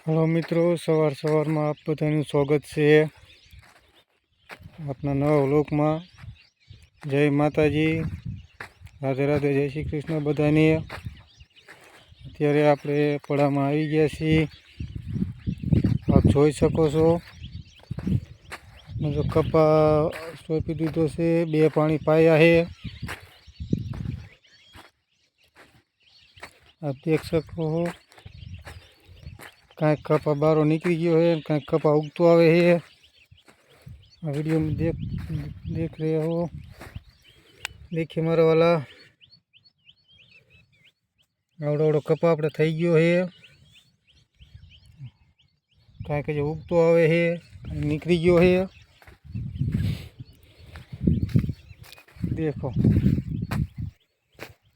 Hello मित्रों, सवार में आप बधाનું स्वागत है अपना नवा व्लॉग में। जय माताजी, राधे राधे, जय श्री कृष्ण बधाने। अत्यारे आपणे पड़ामां आवी गया छीए। आप जोई शको छो जो कपा सोंपी दीधो छे, 2 पाणी पाया है। आप देख सको हो कहीं कपा बारो निकली गयो है, कहीं कपा उगतो आवे है। वीडियो में देख रहे हो। देखिए मारा वाला आवड़ो आवड़ो कपा अपने थई गयो है। कहीं कहीं उगतो आवे है, कहीं निकली गयो है। देखो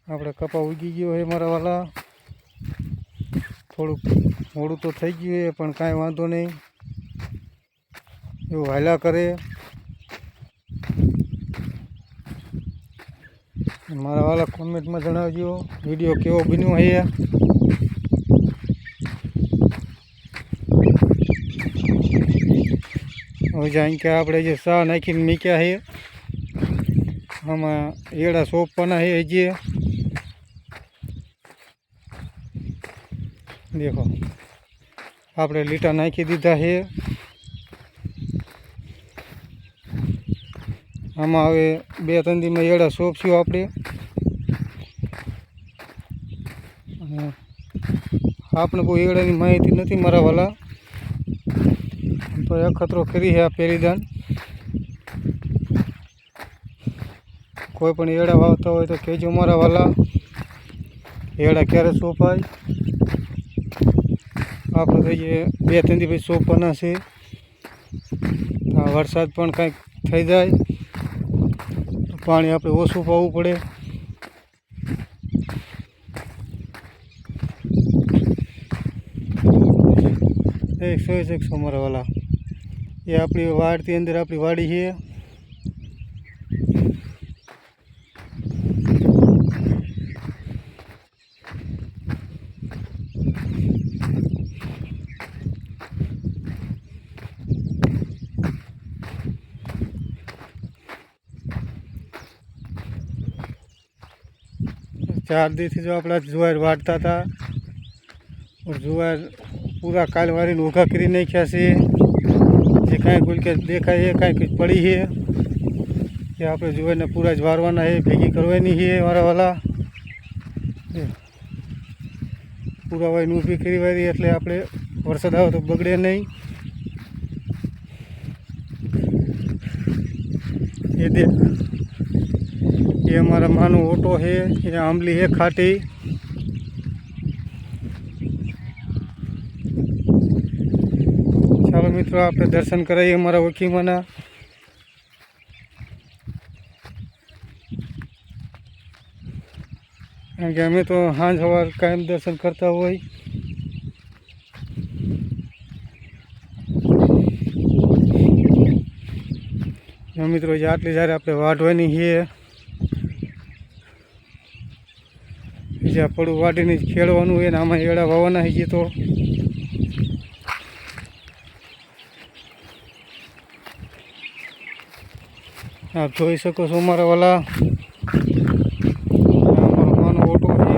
अपने कपा उगी गयो है मारा वाला। थोड़ું મોડું तो થઈ ગયું है પણ કાંઈ વાંધો નહીં, એવું હાલ્યા કરે। મારા વાલા કોમેન્ટમાં જણાવજો વિડીયો કેવો બન્યો છે। હવે જાણ કે આપણે જે સા નાખીને મૂક્યા છે આમાં એડા સોંપવાના છે હજી। देखो आपणे लीटा नाखी दीधा है। आमा हवे 2-3 दी में एड़ा सोंपशुं आपणे। आपने कोई एड़ानी माहिती नहीं मारा वाला, तो अखतरो करी है आ पेरीदान। कोई पण एड़ा वावता हो तो कहेजो मारा वाला, एड़ा क्यारे सोंपाय। आपणे तो ये 2-3 दी भाई सोंपवाना छे। वरसाद पण कंईक थई जाय तो पाणी आपणे ओछुं पावुं पड़े। एक सौ मारा वाला ये अपनी वाड़ अंदर अपनी वाड़ी है। चार दिन से जो अपना जुआर वाटता था और जुआर पूरा काल वारी ऊखा करी नाख्या से। जे कहीं कुल के देखा है कहीं कुछ पड़ी है कि आप जुआर ने पूरा ज वारवाना है, भेगी करवानी है मारा वाला। पूरा वारी ऊभी करी वारी एटले आपणे वरसाद आवे तो बगड़े नहीं। ये देख, ये हमारा मानो ओटो है, ये आंबली है खाटी। चलो मित्रों आप दर्शन कराइए हमारा वकी मना। कि अमे तो हांज सवार कायम दर्शन करता हो। मित्रों आटली जारे आपणे वाढवानी है, ज्यां पड़ू वाढ़ीने खेड़वानुं है। आमां एड़ा वाववाना है। तो आप जोई शको छो मारा वाला, अमारो नानो ओटो है।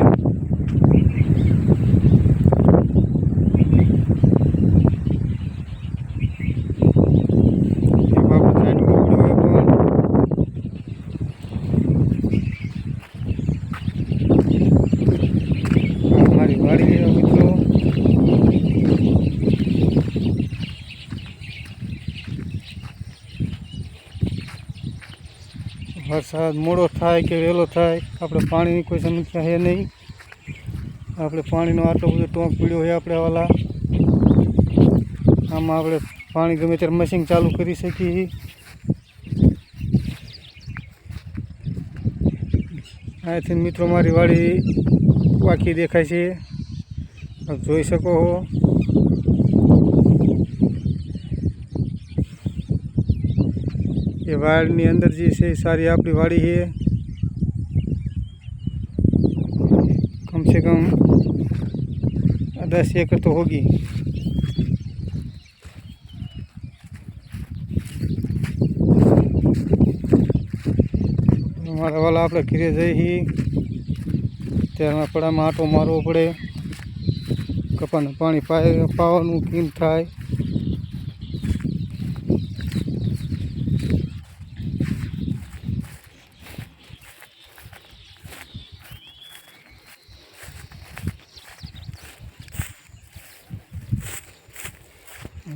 हमारी वाड़ी है मित्रों। वरसाद मोड़ो थाय के वेलो थाय आपणे पाणी कोई समस्या है नहीं। आपणे पाणीनो आटलो बधो टोंक पीड्यो है आपणे वाला। आमां आपणे पाणी गमे त्यारे मशीन चालू करी शकीए। आथी मित्रों मारी वाड़ी बाकी देखाय छे, आप जोई शको हो। ये वाड़ी अंदर जी से सारी आपकी वाड़ी है। कम से कम 10 एकड़ तो होगी। મારા વાલા આપણે ઘીરે જઈ ત્યારમાં પડામાં આંટો મારવો પડે, કપાનું પાણી પાવાનું કેમ થાય.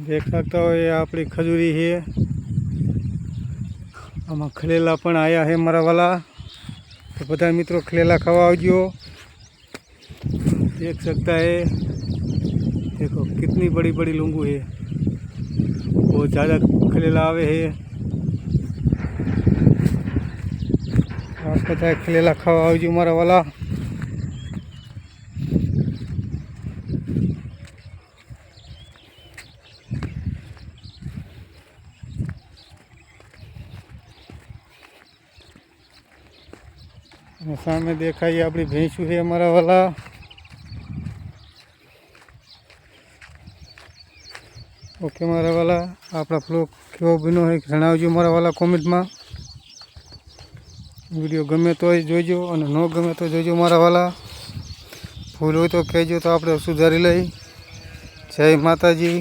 દેખ सकता हो ये આપણી ખજૂરી છે. આમાં ખલેલા પણ આયા है મારા વાલા. तो બધા મિત્રો खलेला खावा आवजो. देख सकता है, देखो कितनी बड़ी बड़ी लूंगू है, बहुत ज़्यादा खलेला आवे है. आप पता है खलेला खावा आवजो मारा वाला. सामने देखा ये अपनी भैंसू है हमारा वाला. ओके मारा वाला, आपड़ा फ्लो केवो बनो है जणावजो मारा वाला कॉमेंट में. वीडियो गमे तो जोजो और न गमे तो जोजो मारा वाला. भूल हो तो कहजो तो आप सुधारी लई. जय माताजी.